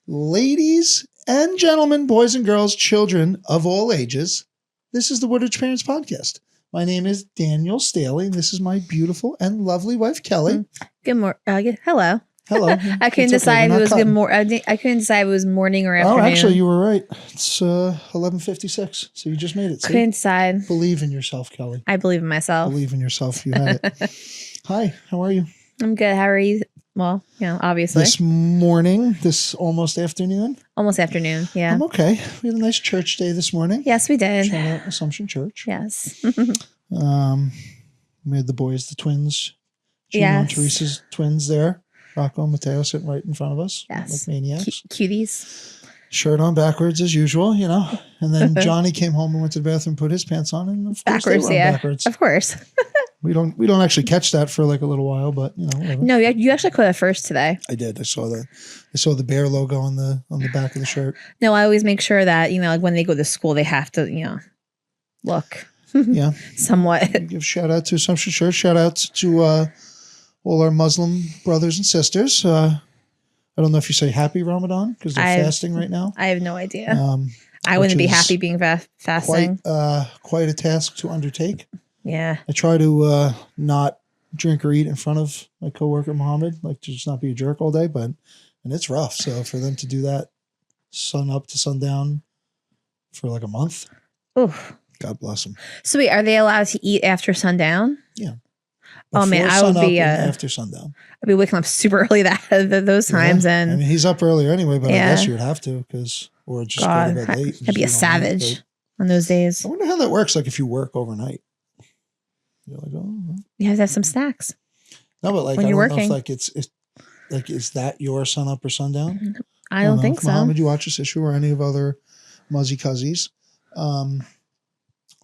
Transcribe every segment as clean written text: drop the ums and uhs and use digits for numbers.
Ladies and gentlemen, boys and girls, children of all ages, this is the Woodridge Parents Podcast. My name is Daniel Staley, and this is my beautiful and lovely wife, Kelly. Good morning. Hello. Hello. I couldn't decide if it was good morning. I couldn't decide if it was morning or afternoon. Oh, actually, you were right. It's 11:56, so you just made it. See? Couldn't decide. Believe in yourself, Kelly. I believe in myself. Believe in yourself. You had it. Hi, how are you? I'm good. How are you? Well, obviously. This morning, this almost afternoon. Almost afternoon, yeah. I'm okay. We had a nice church day this morning. Yes, we did. Shout out Assumption Church. Yes. We had the boys, the twins. Gino and Teresa's twins there. Rocco and Mateo sitting right in front of us. Yes. Like maniacs. Cuties. Shirt on backwards as usual, And then Johnny came home and went to the bathroom, put his pants on, and of course backwards, they were on backwards. Of course. We don't actually catch that for like a little while, but whatever. No, you actually caught it first today. I did. I saw the bear logo on the back of the shirt. No, I always make sure that, like when they go to school, they have to, look. Yeah. Somewhat. Give shout out to Assumption Church. Shout out to all our Muslim brothers and sisters. I don't know if you say happy Ramadan because they're fasting right now. I have no idea. I wouldn't be happy being fasting. Quite a task to undertake. Yeah. I try to not drink or eat in front of my coworker Mohammed, like to just not be a jerk all day, and it's rough. So for them to do that sun up to sundown for like a month, oof. God bless them. So wait, are they allowed to eat after sundown? Yeah. Oh man, I would be after sundown. I'd be waking up super early those times, and I mean he's up earlier anyway, but I guess you would have to or just go to bed late. I'd be a savage on those days. I wonder how that works. Like if you work overnight, you're like, oh, you have to have some snacks. No, but like when you're working, know if it's like is that your sun up or sundown? I don't think so. Mohammed, you watch this issue or any of other Muzzy Cuzzies?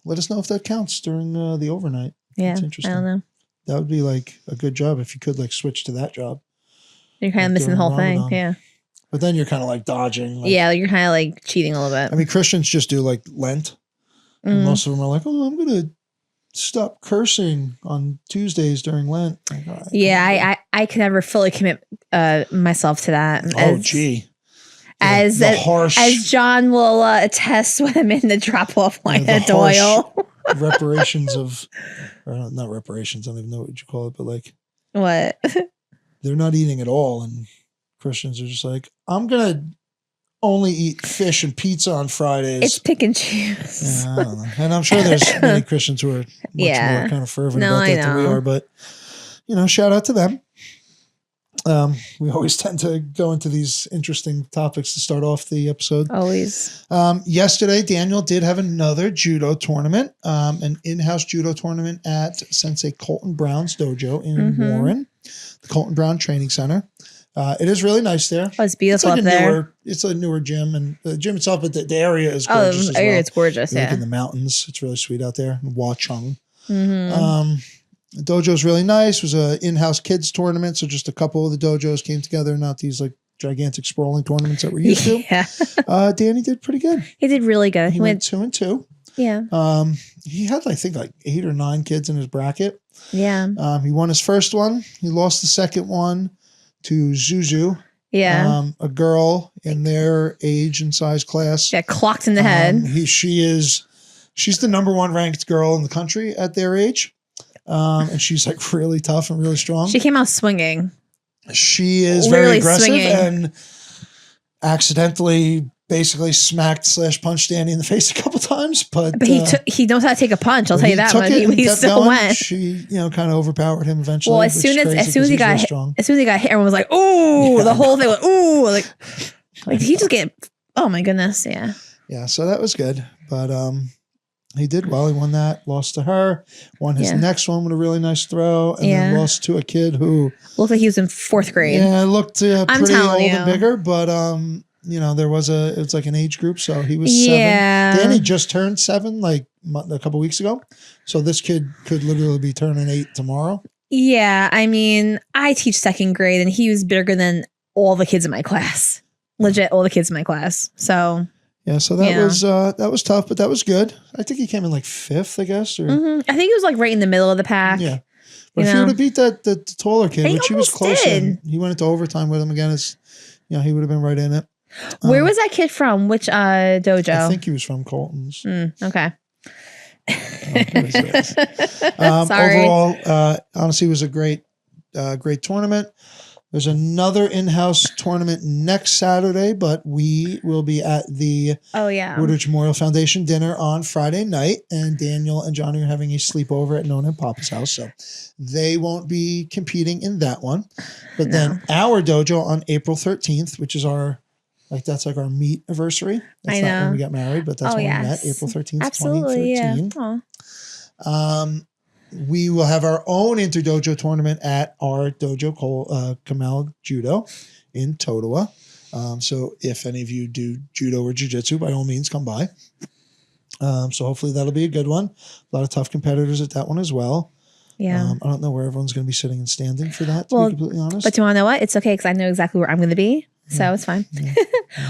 Let us know if that counts during the overnight. Yeah, that's interesting. I don't know. That would be like a good job if you could like switch to that job. You're kind of missing the whole thing, yeah. But then you're kind of like dodging. You're kind of like cheating a little bit. I mean, Christians just do like Lent. And most of them are like, oh, I'm going to stop cursing on Tuesdays during Lent. Like, all right, I can never fully commit myself to that. Gee. As John will attest when I'm in the drop-off line at Doyle. Reparations not reparations, I don't even know what you call it, but like. What? They're not eating at all, and Christians are just like, I'm going to only eat fish and pizza on Fridays. It's pick and choose. Yeah, I don't know. And I'm sure there's many Christians who are much more kind of fervent about that than we are, but, shout out to them. We always tend to go into these interesting topics to start off the episode. Always. Yesterday, Daniel did have another judo tournament, an in-house judo tournament at Sensei Colton Brown's dojo in Warren, the Colton Brown Training Center. It is really nice there. Oh, it's beautiful up there. It's a newer gym, and the gym itself, but the area is gorgeous as well. It's gorgeous, Like in the mountains. It's really sweet out there in Watchung. Mm-hmm. The dojo is really nice. It was an in-house kids tournament, so just a couple of the dojos came together, not these like gigantic sprawling tournaments that we're used to. Yeah. Danny did pretty good. He did really good. He went 2-2. Yeah. He had, I think, like 8 or 9 kids in his bracket. Yeah. He won his first one. He lost the second one to Zuzu. Yeah. A girl in their age and size class. Yeah, clocked in the head. She's the number 1 ranked girl in the country at their age. And she's like really tough and really strong. She came out swinging. She is very aggressive and accidentally basically smacked / punched Danny in the face a couple times. But he knows how to take a punch. I'll tell you that much. He still went. She, kind of overpowered him eventually. Well, as soon as he got hit, everyone was like, "Ooh!" Yeah. The whole thing went, "Ooh!" Like he just get. Oh my goodness! Yeah. Yeah. So that was good, but he did well. He won that, lost to her, won his next one with a really nice throw, and then lost to a kid who looked like he was in 4th grade. Yeah, looked pretty old and bigger, but it was like an age group, so he was 7. Danny just turned 7 like a couple weeks ago, so this kid could literally be turning 8 tomorrow. Yeah, I mean, I teach 2nd grade, and he was bigger than all the kids in my class. Legit, all the kids in my class. So. Yeah, so that was tough, but that was good. I think he came in like 5th, I guess. Or I think he was like right in the middle of the pack. Yeah, but if he would have beat the taller kid, which he was close in, he went into overtime with him again. He would have been right in it. Where was that kid from? Which dojo? I think he was from Colton's. Okay. Sorry. Overall, honestly, it was a great tournament. There's another in-house tournament next Saturday, but we will be at the Woodridge Memorial Foundation dinner on Friday night, and Daniel and Johnny are having a sleepover at Nona and Papa's house, so they won't be competing in that one. But then our dojo on April 13th, which is that's like our meet anniversary. That's not when we got married, but that's when we met, April 13th, absolutely, 2013. Yeah. We will have our own interdojo tournament at our dojo, Kamal Judo in Totowa. So if any of you do judo or jiu-jitsu, by all means, come by. So hopefully that'll be a good one. A lot of tough competitors at that one as well. Yeah. I don't know where everyone's going to be sitting and standing for that, to be completely honest. But you want to know what? It's okay because I know exactly where I'm going to be. So it's fine. Yeah.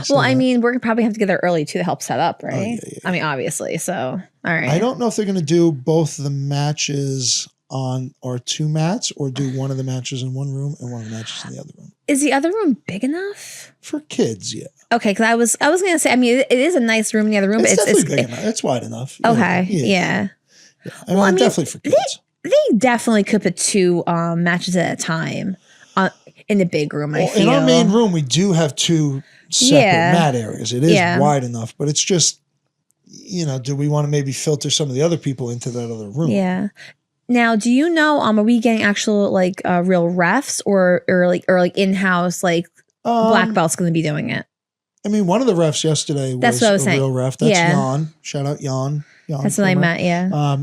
Well, I mean, we're probably have to get there early too to help set up, right? Yeah. I mean, obviously. So, all right. I don't know if they're going to do both the matches on our two mats or do one of the matches in one room and one of the matches in the other room. Is the other room big enough? For kids, yeah. Okay, because I was going to say, I mean, it is a nice room in the other room. It's but definitely big enough. It's wide enough. Okay, yeah. I mean, definitely for kids. They definitely could put two matches at a time in the big room, I feel. In our main room, we do have two separate mat areas. It is wide enough, but it's just, do we want to maybe filter some of the other people into that other room? Yeah. Now, do you know, are we getting actual real refs or in-house black belts going to be doing it? I mean, one of the refs yesterday was a real ref. That's Jan. Shout out Jan. That's what I meant. Yeah.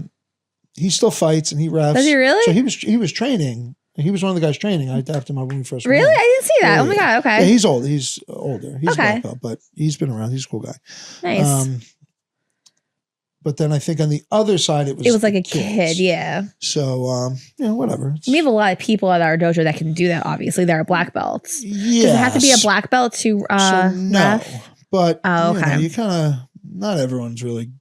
He still fights and he refs. Does he really? So he was training. He was one of the guys training. I tapped him up when we first Really? I didn't see that. Yeah, oh my God. Okay. Yeah, he's old. He's older. He's a black belt, but he's been around. He's a cool guy. Nice. But then I think on the other side, it was like a kid. Yeah. So, whatever. We have a lot of people at our dojo that can do that. Obviously, there are black belts. Yeah. Does it have to be a black belt to no, ref? But you kind of, not everyone's really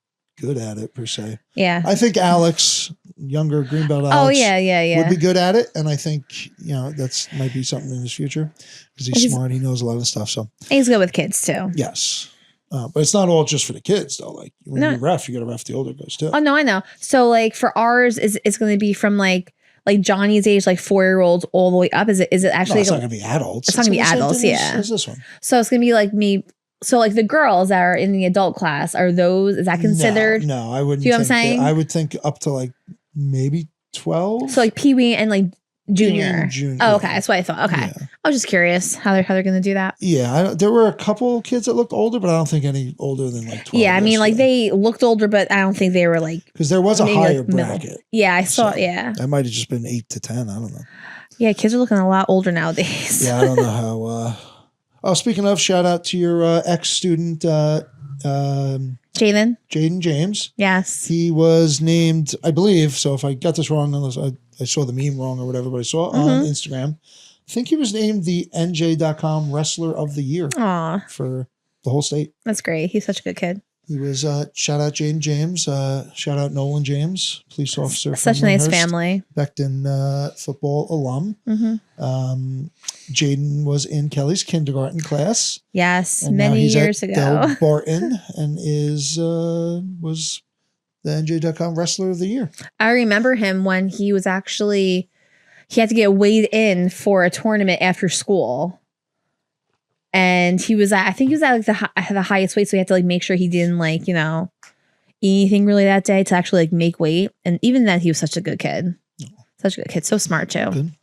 good at it per se. Yeah. I think Alex, younger green belt Alex, would be good at it, and I think that's might be something in his future because he's smart. He knows a lot of stuff. So he's good with kids too. Yes. But it's not all just for the kids though. Like when you ref, you got to ref the older guys too. Oh no, I know. So for ours, it's going to be from like Johnny's age, 4-year-olds all the way up. Is it actually? No, it's not going to be adults. It's not going to be adults. As this one. So it's going to be like me. So the girls that are in the adult class, is that considered? No, I wouldn't. Do you know what I'm saying? I would think up to maybe 12. So Pee-wee and junior. Junior. Oh, okay. That's what I thought. Okay. Yeah. I was just curious how they're going to do that. Yeah. There were a couple kids that looked older, but I don't think any older than 12. Yeah. I mean, they looked older, but I don't think they were because there was a higher bracket. Middle. Yeah. I saw. Yeah. That might have just been 8 to 10. I don't know. Yeah. Kids are looking a lot older nowadays. Yeah. I don't know how, speaking of, shout out to your ex-student, Jaden James. Yes. He was named, I believe, so if I got this wrong, unless I saw the meme wrong or whatever, but I saw it on Instagram. I think he was named the NJ.com Wrestler of the Year for the whole state. That's great. He's such a good kid. He was, shout out Jaden James, shout out Nolan James, police officer. Such a nice family. Beckton football alum. Jaden was in Kelly's kindergarten class. Yes, and many he's years at ago. Del Barton and was the NJ.com Wrestler of the Year. I remember him when he was he had to get weighed in for a tournament after school. And he was I think he was at the highest weight. So he had to make sure he didn't eat anything really that day to actually make weight. And even then he was such a good kid. Such a good kid. So smart too. Good.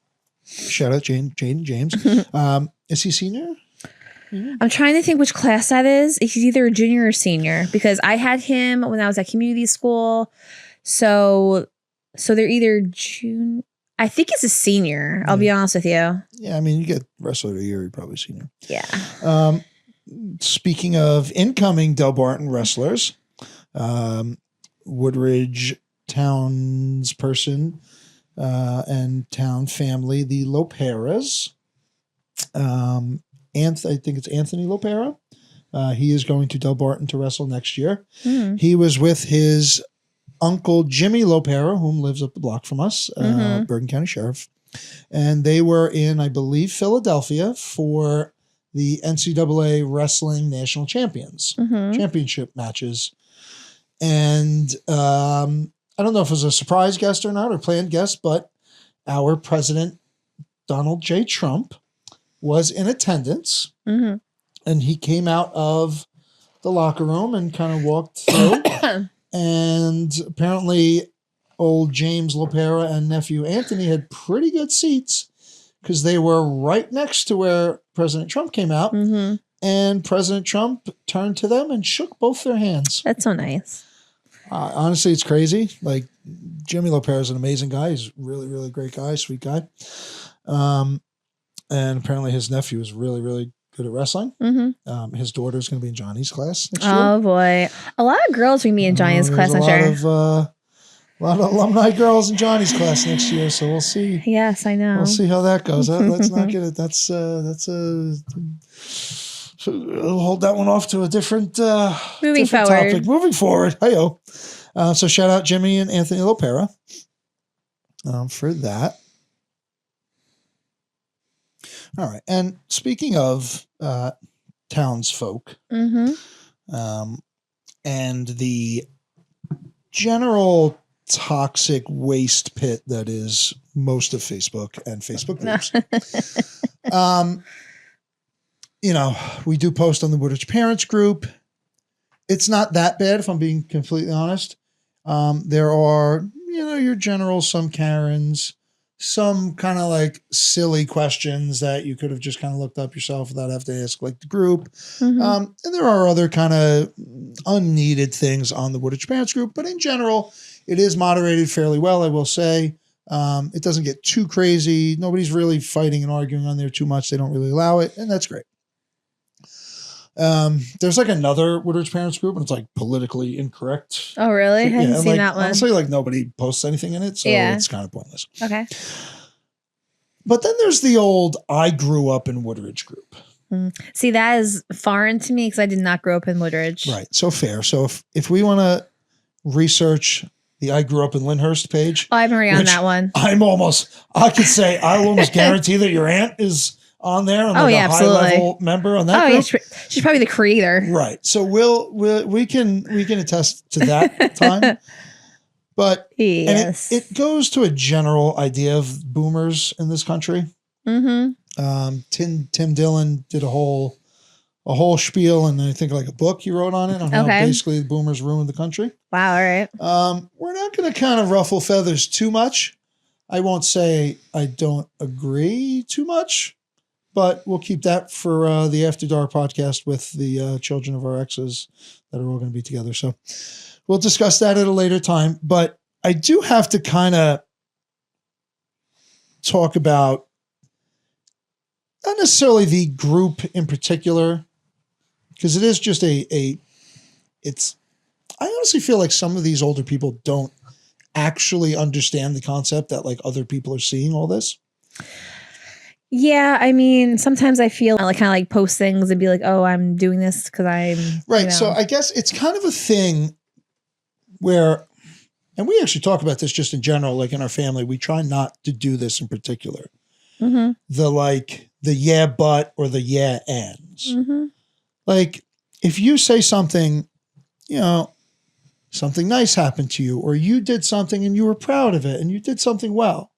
Shout out Jaden James. Is he senior? Mm-hmm. I'm trying to think which class that is. He's either a junior or senior because I had him when I was at community school. So they're either June. I think it's a senior. I'll be honest with you. Yeah, I mean, you get Wrestler of the Year, you're probably senior. Yeah. Speaking of incoming Del Barton wrestlers, Woodridge townsperson and town family, the Loperas. I think it's Anthony Lopera. He is going to Del Barton to wrestle next year. He was with his uncle Jimmy Lopera, whom lives up the block from us, Bergen County Sheriff. And they were in, I believe, Philadelphia for the NCAA Wrestling National Championship matches. And I don't know if it was a surprise guest or not, or planned guest, but our president, Donald J. Trump, was in attendance. Mm-hmm. And he came out of the locker room and kind of walked through. And apparently old James LaPera and nephew Anthony had pretty good seats because they were right next to where President Trump came out. Mm-hmm. And President Trump turned to them and shook both their hands. That's so nice. Honestly, it's crazy. Like, Jimmy LaPera is an amazing guy. He's a really, really great guy, sweet guy. And apparently his nephew is really, really good at wrestling. Mm-hmm. His daughter's going to be in Johnny's class next year. Oh, boy. A lot of girls are going to be in Johnny's class, I'm sure. A lot of alumni girls in Johnny's class next year, so we'll see. Yes, I know. We'll see how that goes. Let's not get it. We'll hold that one off to a different Moving forward. topic. Moving forward. Hi-yo. So shout out Jimmy and Anthony LaPera for that. All right. And speaking of townsfolk, Mm-hmm. And the general toxic waste pit that is most of Facebook and Facebook groups. We do post on the Woodridge Parents group. It's not that bad, if I'm being completely honest. There are, your general, some Karens, some kind of like silly questions that you could have just kind of looked up yourself without having to ask like the group. Mm-hmm. And there are other kind of unneeded things on the Woodridge Parents group, but in general, it is moderated fairly well, I will say. It doesn't get too crazy. Nobody's really fighting and arguing on there too much. They don't really allow it, and that's great. There's like another Woodridge Parents group, and it's like politically incorrect. Oh, really? I haven't seen that one. Honestly, like nobody posts anything in it, so it's kind of pointless. Okay. But then there's the old I grew up in Woodridge group. See, that is foreign to me because I did not grow up in Woodridge. Right. So fair. So if we want to research the I grew up in Lyndhurst page. Oh, I'm already on that one. I could say I'll almost guarantee that your aunt is on there and like a absolutely. high level member on that group. Yeah, she's probably the creator. Right. So we can attest to that time. But yes. and it goes to a general idea of boomers in this country. Mm-hmm. Tim Dillon did a whole spiel, and I think like a book he wrote on it on how basically the boomers ruined the country. Wow. All right. We're not going to kind of ruffle feathers too much. I won't say I don't agree too much, but we'll keep that for the After Dark podcast with the children of our exes that are all going to be together. So we'll discuss that at a later time. But I do have to kind of talk about not necessarily the group in particular, because it is just I honestly feel like some of these older people don't actually understand the concept that like other people are seeing all this. Yeah, I mean, sometimes I feel like kind of like post things and be like, "Oh, I'm doing this because I'm right." So I guess it's kind of a thing where, and we actually talk about this just in general, like in our family, we try not to do this in particular. Mm-hmm. The yeah, but, or the yeah, ands. Mm-hmm. Like if you say something, something nice happened to you, or you did something and you were proud of it and you did something well.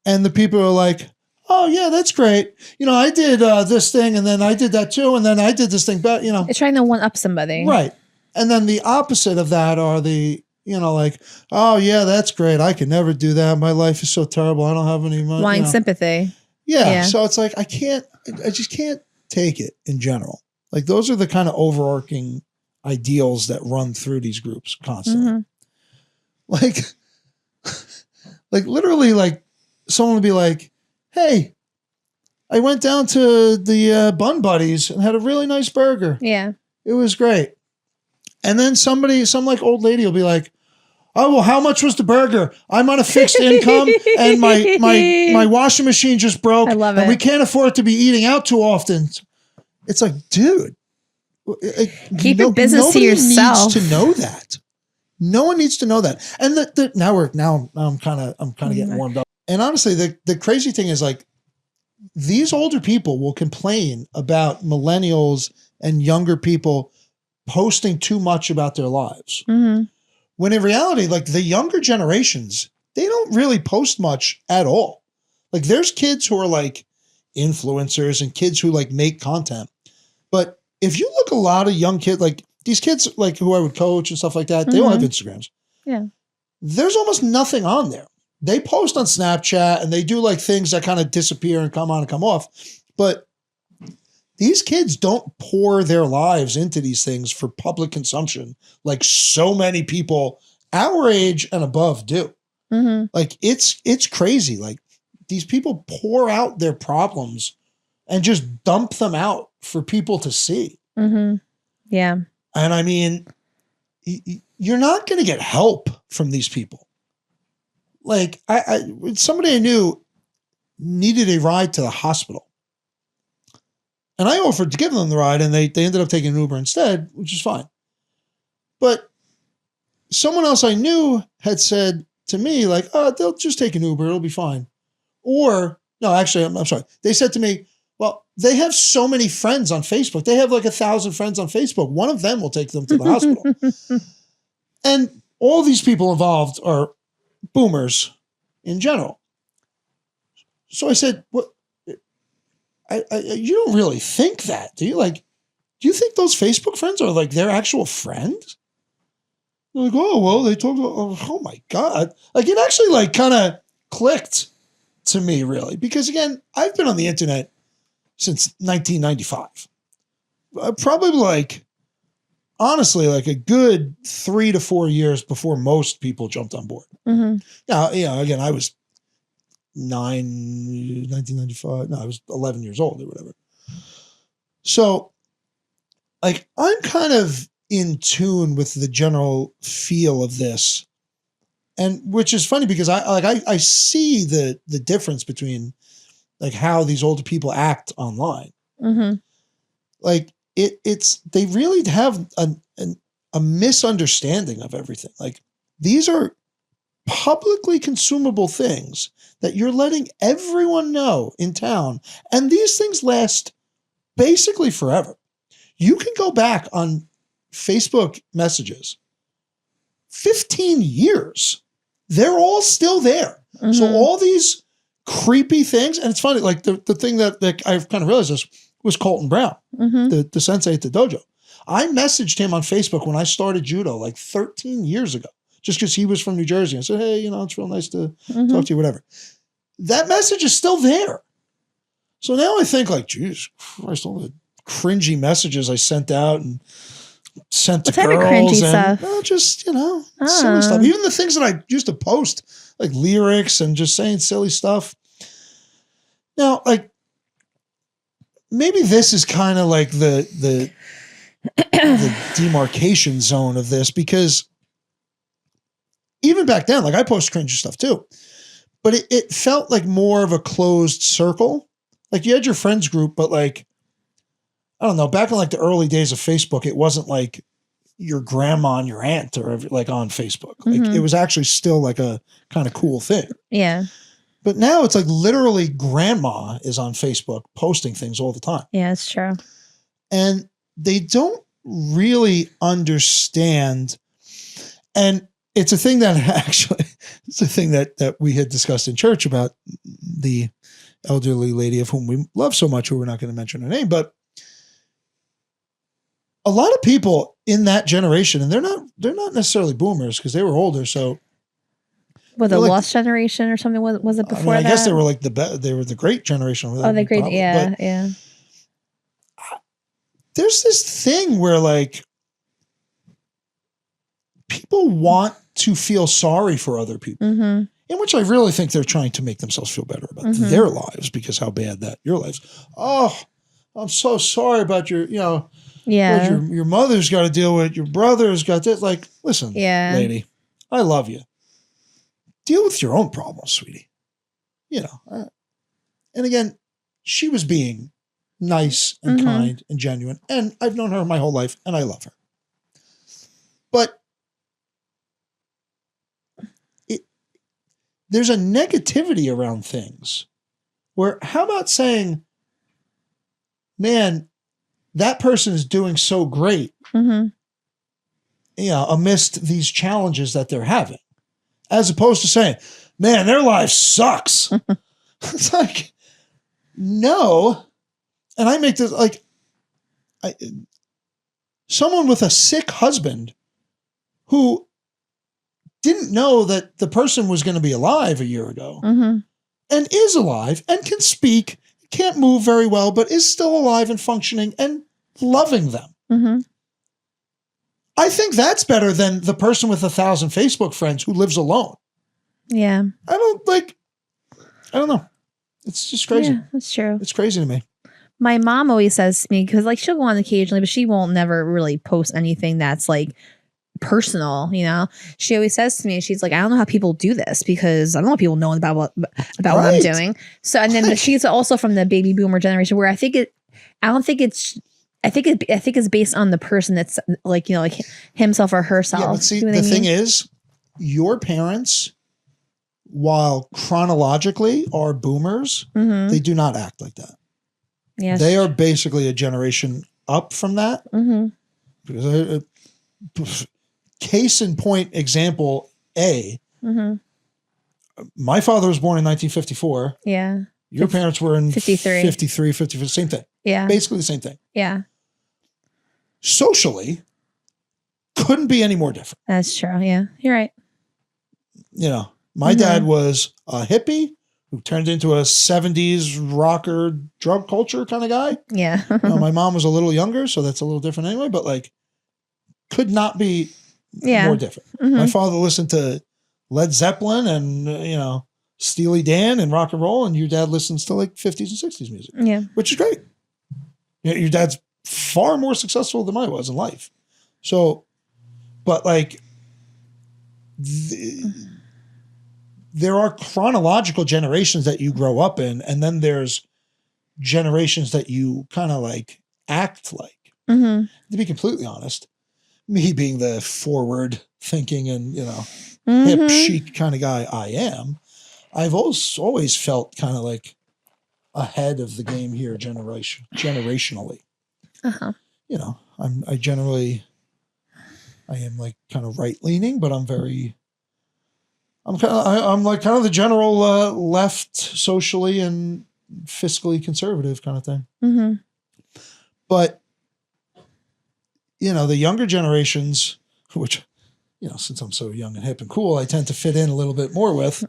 And the people are like, oh yeah, that's great. I did this thing and then I did that too. And then I did this thing, but it's trying to one up somebody. Right. And then the opposite of that are the, like, oh yeah, that's great. I could never do that. My life is so terrible. I don't have any money. Wanting sympathy. Yeah. So it's like, I just can't take it in general. Like those are the kind of overarching ideals that run through these groups constantly. Mm-hmm. Like literally like someone would be like, hey, I went down to the Bun Buddies and had a really nice burger. Yeah. It was great. And then some like old lady will be like, oh, well, how much was the burger? I'm on a fixed income and my washing machine just broke. I love it. And we can't afford to be eating out too often. It's like, dude. Keep your business to yourself. Needs to know that. No one needs to know that. And now I'm kind of getting warmed up. And honestly, the crazy thing is like, these older people will complain about millennials and younger people posting too much about their lives. Mm-hmm. When in reality, like the younger generations, they don't really post much at all. Like there's kids who are like influencers and kids who like make content. But if you look a lot of young kids, like these kids like who I would coach and stuff like that, they all have Instagrams. Yeah. There's almost nothing on there. They post on Snapchat and they do like things that kind of disappear and come on and come off. But these kids don't pour their lives into these things for public consumption like so many people our age and above do. Mm-hmm. Like it's crazy. Like these people pour out their problems and just dump them out for people to see. Mm-hmm. Yeah. And I mean, you're not going to get help from these people. Like somebody I knew needed a ride to the hospital. And I offered to give them the ride and they ended up taking an Uber instead, which is fine. But someone else I knew had said to me like, oh, they'll just take an Uber. It'll be fine. Or no, actually, I'm sorry. They said to me, well, they have so many friends on Facebook. They have like 1,000 friends on Facebook. One of them will take them to the hospital. And all these people involved are boomers in general. So I said, "What? You don't really think that, do you? Like, do you think those Facebook friends are like their actual friends?" They're like, "Oh, well, they talk about, oh my God." Like, it actually like kind of clicked to me, really, because again, I've been on the internet since 1995. Probably like, honestly, like a good 3 to 4 years before most people jumped on board. Mm-hmm. Now, again, I was 1995. No, I was 11 years old or whatever. So, like, I'm kind of in tune with the general feel of this, and which is funny because I see the difference between like how these older people act online. Mm-hmm. Like it's they really have a misunderstanding of everything. Like these are publicly consumable things that you're letting everyone know in town. And these things last basically forever. You can go back on Facebook messages 15 years. They're all still there. Mm-hmm. So all these creepy things, and it's funny, like the thing that I've kind of realized this was Colton Brown, the sensei at the dojo. I messaged him on Facebook when I started judo like 13 years ago, just because he was from New Jersey. I said, hey, it's real nice to talk to you, whatever. That message is still there. So now I think like, geez, Christ, all the cringy messages I sent out and sent to girls and just, silly stuff. Even the things that I used to post, like lyrics and just saying silly stuff. Now, like, maybe this is kind of like the demarcation zone of this, because even back then, like I post cringy stuff too, but it felt like more of a closed circle. Like you had your friends group, but like, I don't know, back in like the early days of Facebook, it wasn't like your grandma and your aunt or like on Facebook. Like it was actually still like a kind of cool thing. Yeah. But now it's like literally grandma is on Facebook posting things all the time. Yeah, it's true. And they don't really understand. And it's a thing that actually, it's a thing that we had discussed in church about the elderly lady of whom we love so much, who we're not going to mention her name, but a lot of people in that generation, and they're not necessarily boomers because they were older. So was it Lost Generation or something? Was it before that? I guess they were like they were the great generation. Oh, the great, probably. Yeah, but yeah. There's this thing where like people want to feel sorry for other people, in which I really think they're trying to make themselves feel better about their lives because how bad that your lives. Oh, I'm so sorry about your, yeah, your mother's got to deal with, your brother's got this. Like, listen, lady, I love you. Deal with your own problems, sweetie. And again, she was being nice and kind and genuine, and I've known her my whole life, and I love her. But there's a negativity around things Where how about saying, man, that person is doing so great, amidst these challenges that they're having, as opposed to saying, man, their life sucks. It's like, no. And I make this like, someone with a sick husband who didn't know that the person was going to be alive a year ago and is alive and can speak, can't move very well, but is still alive and functioning and loving them. I think that's better than the person with 1,000 Facebook friends who lives alone. Yeah. I don't know. It's just crazy. Yeah, that's true. It's crazy to me. My mom always says to me, because like she'll go on occasionally, but she won't never really post anything that's like personal, She always says to me, she's like, I don't know how people do this because I don't want people knowing about what I'm doing. So, and then she's also from the baby boomer generation where I think it's based on the person that's like, like himself or herself. Yeah, but see, the thing is, your parents, while chronologically are boomers, they do not act like that. Yes. They are basically a generation up from that. Because case in point example A, my father was born in 1954. Yeah. Your parents were in 53, 54, same thing. Yeah. Basically the same thing. Yeah. Socially, couldn't be any more different. That's true. Yeah. You're right. My dad was a hippie who turned into a 70s rocker drug culture kind of guy. Yeah. My mom was a little younger, so that's a little different anyway, but like could not be more different. My father listened to Led Zeppelin and, Steely Dan and rock and roll, and your dad listens to like 50s and 60s music. Yeah. Which is great. Your dad's far more successful than I was in life. So, but like, there are chronological generations that you grow up in, and then there's generations that you kind of like act like. To be completely honest, me being the forward thinking and, hip chic kind of guy I am, I've always felt kind of like ahead of the game here generationally. I am like kind of right leaning, but I'm like kind of the general left socially and fiscally conservative kind of thing. But, the younger generations, which, since I'm so young and hip and cool, I tend to fit in a little bit more with.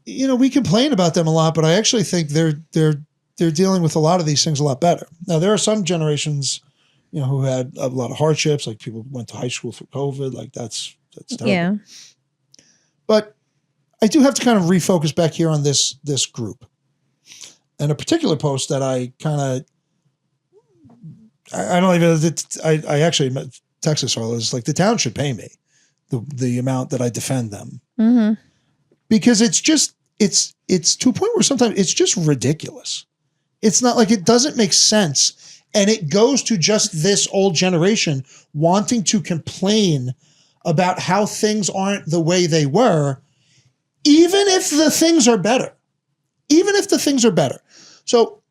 We complain about them a lot, but I actually think they're dealing with a lot of these things a lot better. Now, there are some generations, who had a lot of hardships, like people went to high school through COVID, like that's terrible. Yeah. But I do have to kind of refocus back here on this group. And a particular post that I kind of, I don't even, I actually texted Sarla, is like, the town should pay me the amount that I defend them. Because it's to a point where sometimes it's just ridiculous. It's not like, it doesn't make sense. And it goes to just this old generation wanting to complain about how things aren't the way they were, even if the things are better. So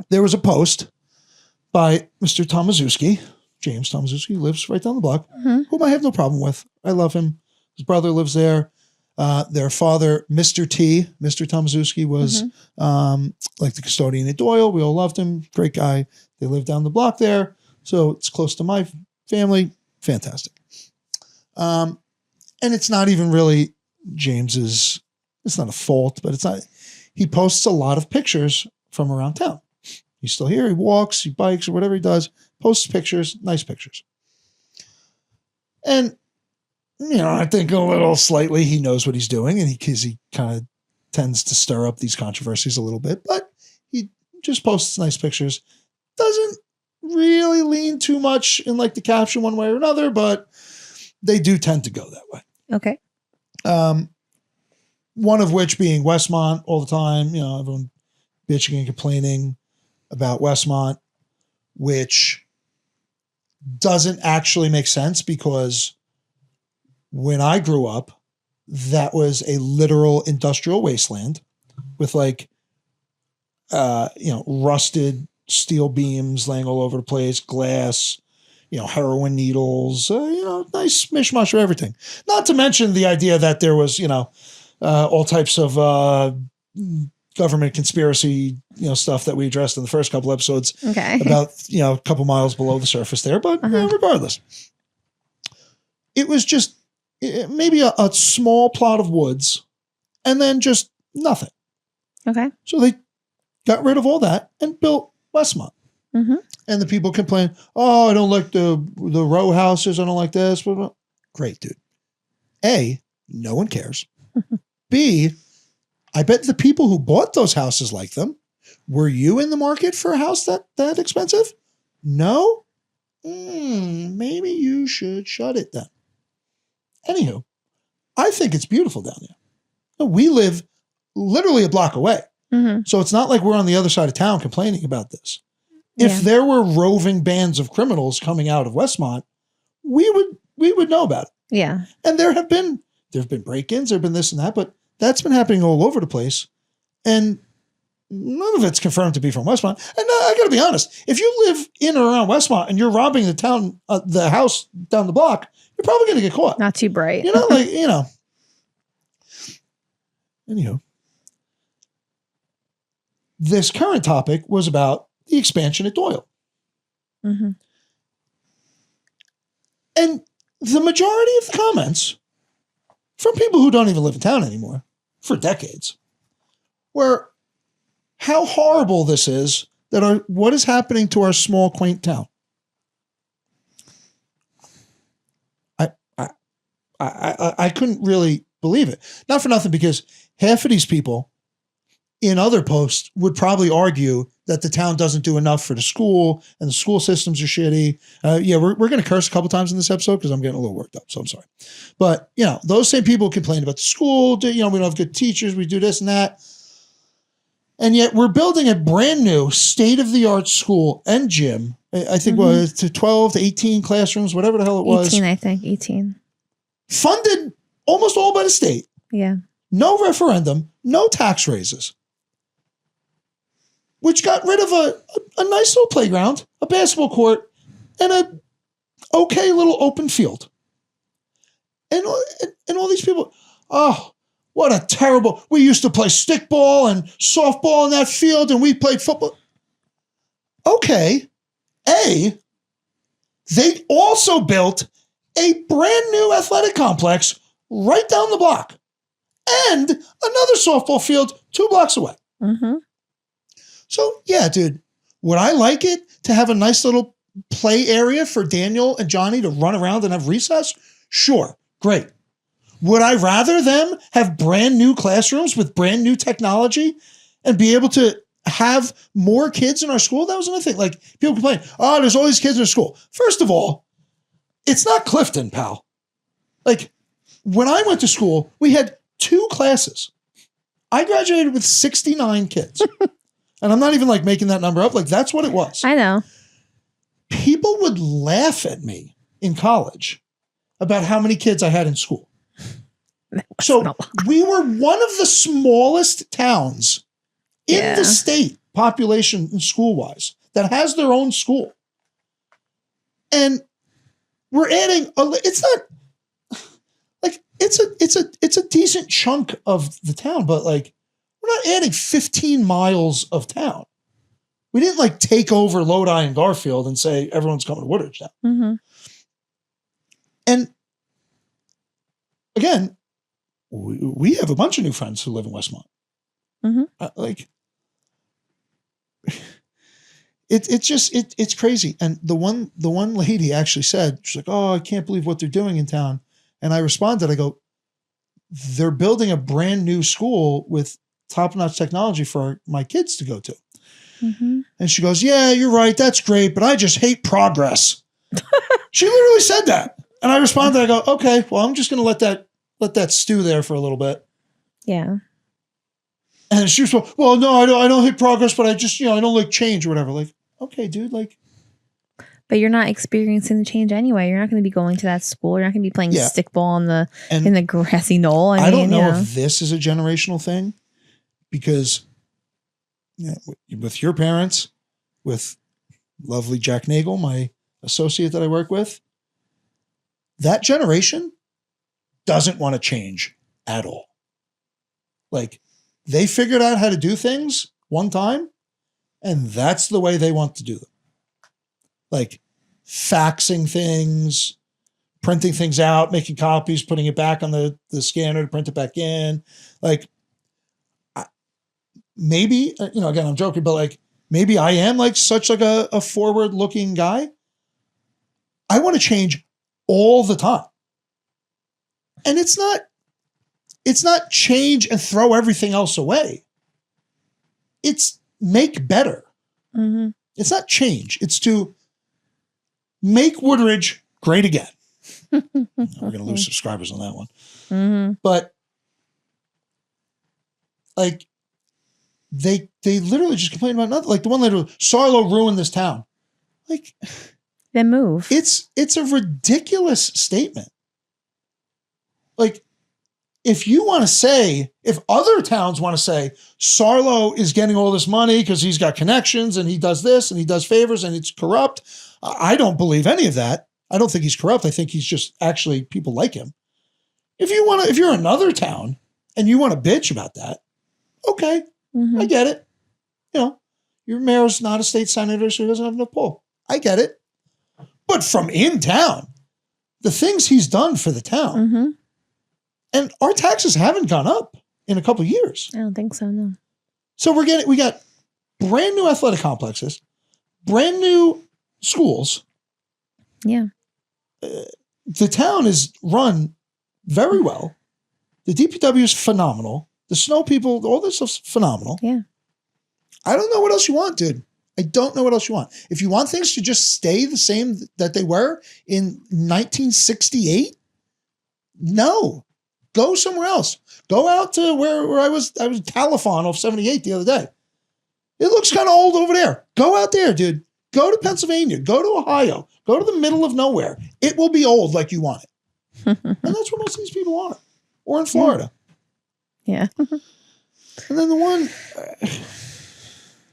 there was a post by Mr. Tomaszewski, James Tomaszewski, lives right down the block, whom I have no problem with. I love him. His brother lives there. Their father, Mr. Tomaszewski, was like the custodian at Doyle. We all loved him. Great guy. They live down the block there. So it's close to my family. Fantastic. And it's not even really James's, it's not a fault, but he posts a lot of pictures from around town. He's still here. He walks, he bikes, or whatever he does, posts pictures, nice pictures. And, I think a little slightly he knows what he's doing, and because he kind of tends to stir up these controversies a little bit, but he just posts nice pictures. Doesn't really lean too much in like the caption one way or another, but they do tend to go that way. Okay. One of which being Westmont all the time, everyone bitching and complaining about Westmont, which doesn't actually make sense because when I grew up, that was a literal industrial wasteland with like, rusted steel beams laying all over the place, glass, heroin needles, nice mishmash of everything. Not to mention the idea that there was, all types of government conspiracy, stuff that we addressed in the first couple episodes about, a couple miles below the surface there. But regardless, it was just maybe a small plot of woods and then just nothing. Okay. So they got rid of all that and built Westmont. Mm-hmm. And the people complain, oh, I don't like the row houses. I don't like this. Blah, blah. Great, dude. A, no one cares. B, I bet the people who bought those houses like them. Were you in the market for a house that expensive? No? Maybe you should shut it then. Anywho, I think it's beautiful down there. We live literally a block away. Mm-hmm. So it's not like we're on the other side of town complaining about this. If there were roving bands of criminals coming out of Westmont, we would know about it. Yeah. And there have been break-ins, there have been this and that, but that's been happening all over the place. And none of it's confirmed to be from Westmont. And I got to be honest, if you live in or around Westmont and you're robbing the house down the block, you're probably going to get caught. Not too bright. Anywho, this current topic was about the expansion at Doyle. Mm-hmm. And the majority of the comments from people who don't even live in town anymore for decades were how horrible this is, what is happening to our small, quaint town. I couldn't really believe it. Not for nothing, because half of these people in other posts would probably argue that the town doesn't do enough for the school and the school systems are shitty. We're going to curse a couple times in this episode because I'm getting a little worked up, so I'm sorry. But, those same people complain about the school. We don't have good teachers. We do this and that. And yet we're building a brand new state-of-the-art school and gym. I think to 12 to 18 classrooms, whatever the hell it was. 18, I think. 18. Funded almost all by the state. Yeah. No referendum, no tax raises. Which got rid of a nice little playground, a basketball court, and a okay little open field. And all these people, oh, what a terrible, we used to play stickball and softball in that field, and we played football. Okay. They also built a brand new athletic complex right down the block and another softball field 2 blocks away. Mm-hmm. So, yeah, dude, would I like it to have a nice little play area for Daniel and Johnny to run around and have recess? Sure. Great. Would I rather them have brand new classrooms with brand new technology and be able to have more kids in our school? That was another thing. Like, people complain, oh, there's all these kids in our school. First of all, it's not Clifton, pal. Like, when I went to school, we had 2 classes. I graduated with 69 kids. And I'm not even like making that number up. Like, that's what it was. I know. People would laugh at me in college about how many kids I had in school. So we were one of the smallest towns in the state, population and school-wise, that has their own school. And we're adding, it's not, like, it's a decent chunk of the town, but like, we're not adding 15 miles of town. We didn't like take over Lodi and Garfield and say everyone's coming to Woodridge now. Mm-hmm. And again, we have a bunch of new friends who live in Westmont. Mm-hmm. It's crazy. And the one lady actually said, she's like, oh, I can't believe what they're doing in town. And I responded, I go, they're building a brand new school with top-notch technology for my kids to go to. Mm-hmm. And she goes, yeah, you're right. That's great. But I just hate progress. She literally said that. And I responded, I go, okay, well, I'm just going to let that stew there for a little bit. Yeah. And she was like, well, no, I don't hate progress, but I just, I don't like change or whatever. Like, okay, dude, like. But you're not experiencing the change anyway. You're not going to be going to that school. You're not going to be playing stickball in the grassy knoll. I don't know if this is a generational thing, because with your parents, with lovely Jack Nagel, my associate that I work with, that generation doesn't want to change at all. Like, they figured out how to do things one time, and that's the way they want to do them. Like faxing things, printing things out, making copies, putting it back on the scanner to print it back in. Like, maybe, again, I'm joking, but like, maybe I am like such like a forward looking guy. I want to change all the time. And it's not change and throw everything else away. It's make better. Mm-hmm. It's not change. It's to make Woodridge great again. We're going to lose subscribers on that one. Mm-hmm. But like, they literally just complain about nothing. Like the one lady, Sarlo ruined this town. Like, then move. It's a ridiculous statement. Like, if you want to say, if other towns want to say Sarlo is getting all this money because he's got connections and he does this and he does favors and it's corrupt, I don't believe any of that. I don't think he's corrupt. I think he's just actually, people like him. If you're another town and you want to bitch about that, okay, I get it. Your mayor's not a state senator, so he doesn't have enough pull. I get it. But from in town, the things he's done for the town, and our taxes haven't gone up in a couple of years. I don't think so, no. So we got brand new athletic complexes, brand new schools. Yeah. The town is run very well. The DPW is phenomenal. The snow people, all this stuff's phenomenal. Yeah. I don't know what else you want, dude. I don't know what else you want. If you want things to just stay the same that they were in 1968, no. Go somewhere else. Go out to where I was Talifon off 78 the other day. It looks kind of old over there. Go out there, dude. Go to Pennsylvania. Go to Ohio. Go to the middle of nowhere. It will be old like you want it. And that's what most of these people want. Or in Florida. Yeah. And then the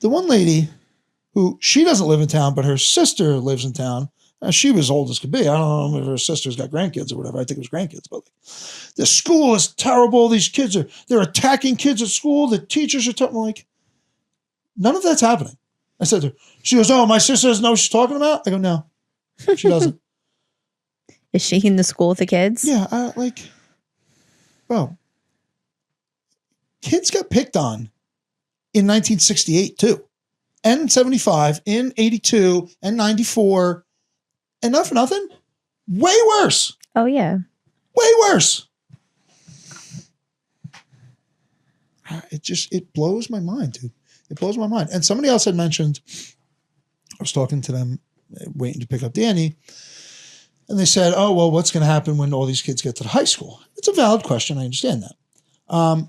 one lady who, she doesn't live in town, but her sister lives in town. She was old as could be. I don't know if her sister's got grandkids or whatever. I think it was grandkids. But like, the school is terrible. These kids they're attacking kids at school. The teachers are terrible. I'm like, none of that's happening. I said to her, she goes, oh, my sister doesn't know what she's talking about? I go, no, she doesn't. Is she in the school with the kids? Yeah, bro, kids got picked on in 1968 too. And in 75, in 82, and 94. And not for nothing, way worse. Oh, yeah. Way worse. It blows my mind, dude. It blows my mind. And somebody else had mentioned, I was talking to them, waiting to pick up Danny, and they said, oh, well, what's going to happen when all these kids get to the high school? It's a valid question. I understand that.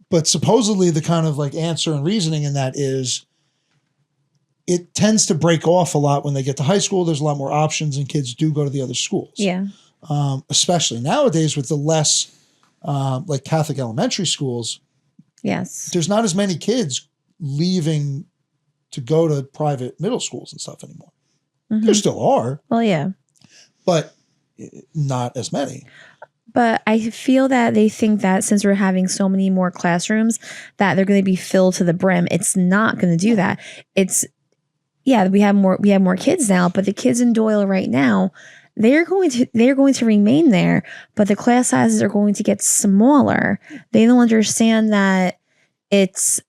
But supposedly the kind of like answer and reasoning in that is, it tends to break off a lot when they get to high school. There's a lot more options and kids do go to the other schools. Yeah. Especially nowadays with the less like Catholic elementary schools. Yes. There's not as many kids leaving to go to private middle schools and stuff anymore. There still are. Well, yeah. But not as many. But I feel that they think that since we're having so many more classrooms that they're going to be filled to the brim. It's not going to do that. Yeah, we have more kids now, but the kids in Doyle right now, they're going to remain there, but the class sizes are going to get smaller. They don't understand that it's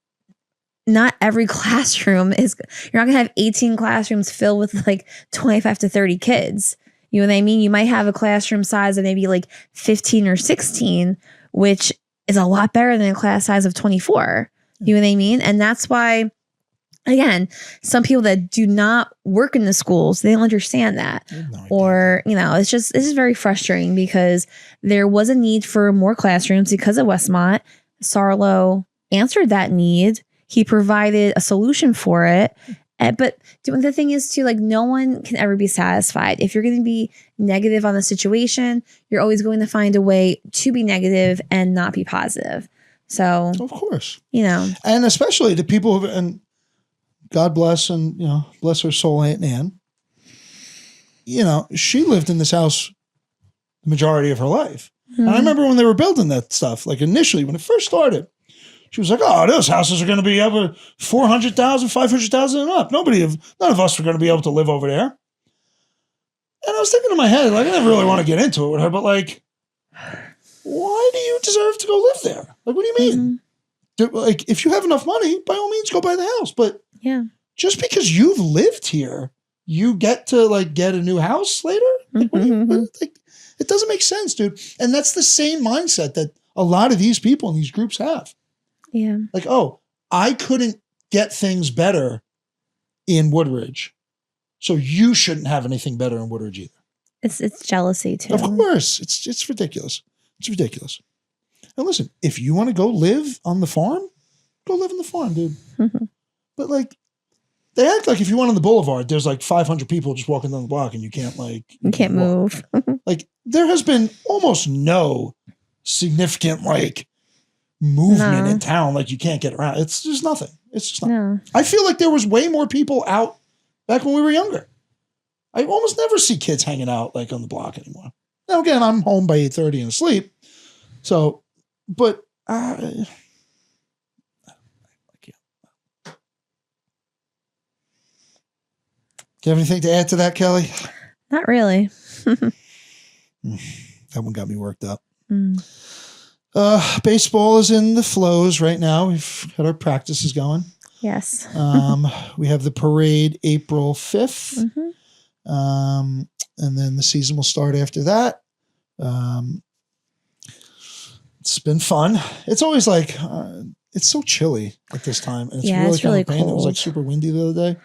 not every classroom is, you're not going to have 18 classrooms filled with like 25 to 30 kids. You know what I mean? You might have a classroom size of maybe like 15 or 16, which is a lot better than a class size of 24. You know what I mean? And that's why, again, some people that do not work in the schools, they don't understand that. Or, it's just very frustrating because there was a need for more classrooms because of Westmont. Sarlo answered that need. He provided a solution for it. But the thing is too, like, no one can ever be satisfied. If you're going to be negative on the situation, you're always going to find a way to be negative and not be positive. So, of course, and especially the people and God bless and, bless her soul, Aunt Nan. She lived in this house the majority of her life. Mm-hmm. And I remember when they were building that stuff, like initially when it first started, she was like, oh, those houses are going to be over 400,000, 500,000 and up. None of us are going to be able to live over there. And I was thinking in my head, like, I never really want to get into it with her, but like, why do you deserve to go live there? Like, what do you mean? Mm-hmm. Like, if you have enough money, by all means, go buy the house. But just because you've lived here, you get to like get a new house later? Like, it doesn't make sense, dude. And that's the same mindset that a lot of these people in these groups have. Yeah. Like, oh, I couldn't get things better in Woodridge, so you shouldn't have anything better in Woodridge either. It's jealousy too. Of course. It's ridiculous. It's ridiculous. And listen, if you want to go live on the farm, go live on the farm, dude. Mm-hmm. But like, they act like if you went on the boulevard, there's like 500 people just walking down the block and you can't you can't move. Like, there has been almost no significant like movement in town. Like, you can't get around. It's just nothing. It's just nothing. No. I feel like there was way more people out back when we were younger. I almost never see kids hanging out like on the block anymore. Now, again, I'm home by 8:30 and asleep. So, but I can't. Do you have anything to add to that, Kelly? Not really. That one got me worked up. Baseball is in the flows right now. We've got our practices going. Yes. We have the parade April 5th. Mm-hmm. And then the season will start after that. It's been fun. It's always like, it's so chilly at this time. And it's really cold. It was like super windy the other day.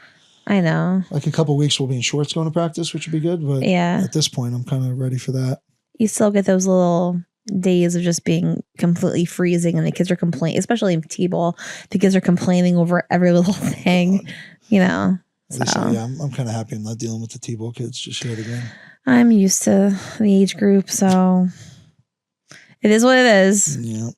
I know. Like a couple of weeks we'll be in shorts going to practice, which would be good. But at this point, I'm kind of ready for that. You still get those little days of just being completely freezing and the kids are complaining, especially in T-ball. The kids are complaining over every little thing, So. Yeah, I'm kind of happy I'm not dealing with the T-ball kids just yet again. I'm used to the age group, so it is what it is. Yeah.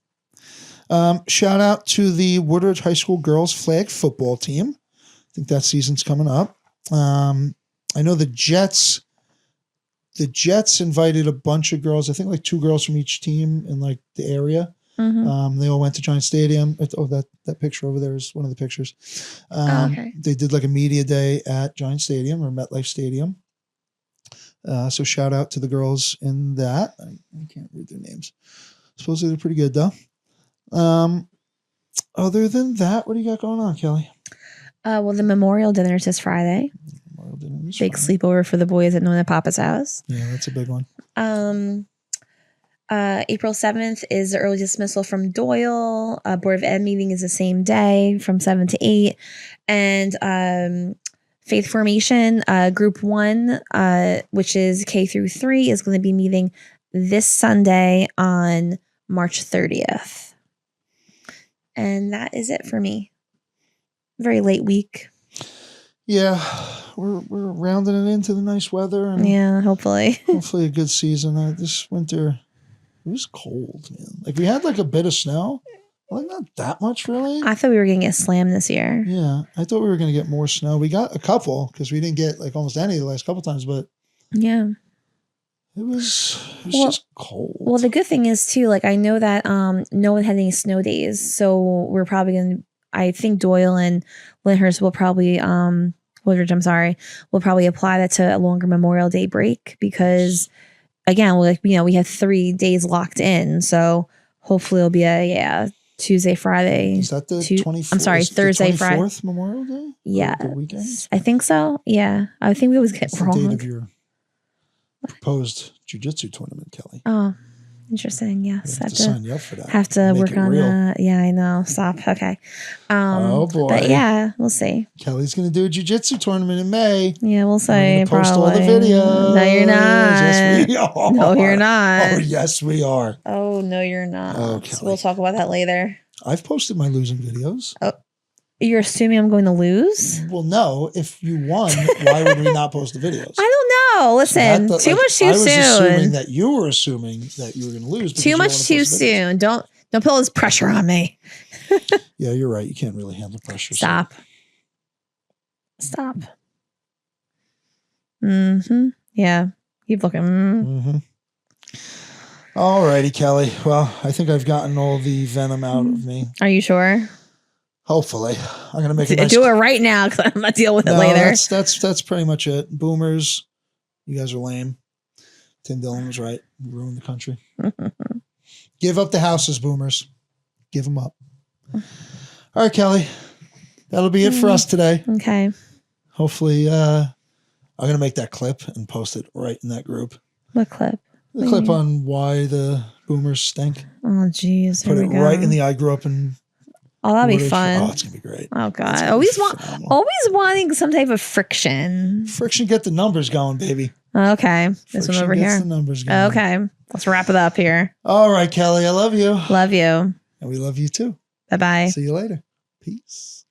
Shout out to the Woodridge High School girls flag football team. I think that season's coming up. I know the Jets invited a bunch of girls, I think like 2 girls from each team in like the area. Mm-hmm. They all went to Giant Stadium. That picture over there is one of the pictures. Okay. They did like a media day at Giant Stadium or MetLife Stadium. So shout out to the girls in that. I can't read their names. Supposedly they're pretty good though. Other than that, what do you got going on, Kelly? Well, the memorial dinner is this Friday. Big sleepover for the boys at Nona Papa's house. Yeah, that's a big one. April 7th is the early dismissal from Doyle. Board of Ed meeting is the same day from 7 to 8. And Faith Formation, Group 1, which is K through 3, is going to be meeting this Sunday on March 30th. And that is it for me. Very late week. Yeah, we're rounding it into the nice weather. And hopefully. Hopefully a good season. This winter, it was cold, man. Like, we had like a bit of snow. Like, not that much, really. I thought we were going to get slammed this year. Yeah, I thought we were going to get more snow. We got a couple because we didn't get like almost any the last couple times, but yeah, it was just cold. Well, the good thing is too, like, I know that no one had any snow days, so we're probably going to. I think Doyle and Lyndhurst will probably Woodridge, will probably apply that to a longer Memorial Day break because, again, we had 3 days locked in, so hopefully it'll be a Tuesday, Friday. Is that the 24th? I'm sorry, Thursday, Friday. 24th Memorial Day? Yeah. The weekend? I think so. Yeah. I think we always get What's wrong. The date of your proposed jiu-jitsu tournament, Kelly? Oh, interesting. Yes. Have to sign you up for that. Have to work on that. Yeah, I know. Stop. Okay. Oh, boy. But yeah, we'll see. Kelly's going to do a jiu-jitsu tournament in May. Yeah, we'll see. Post probably. all the videos. No, you're not. Yes, we are. No, you're not. Oh, yes, we are. Oh, no, you're not. Oh, so we'll talk about that later. I've posted my losing videos. Oh, You're assuming I'm going to lose? Well, no. If you won, why would we not post the videos? I don't know. Listen, too much too soon. I was assuming that you were assuming that you were going to lose. Too much too soon. Don't put all this pressure on me. Yeah, you're right. You can't really handle pressure. Stop. Stop. Mm-hmm. Yeah. Keep looking. Mm-hmm. All righty, Kelly. Well, I think I've gotten all the venom out of me. Are you sure? Hopefully. I'm going to make a nice... Do it right now because I'm going to deal with it later. That's pretty much it. Boomers, you guys are lame. Tim Dillon was right. You ruined the country. Give up the houses, boomers. Give them up. All right, Kelly. That'll be it for us today. Okay. Hopefully, I'm going to make that clip and post it right in that group. What clip? The clip on why the boomers stink. Oh, geez. Put it right in the I grew up in. Oh, that'll be fun. Oh, it's going to be great. Oh, God. Always wanting some type of friction. Friction, get the numbers going, baby. Okay. This one over here. The numbers going. Okay. Let's wrap it up here. All right, Kelly. I love you. Love you. And we love you too. Bye-bye. See you later. Peace.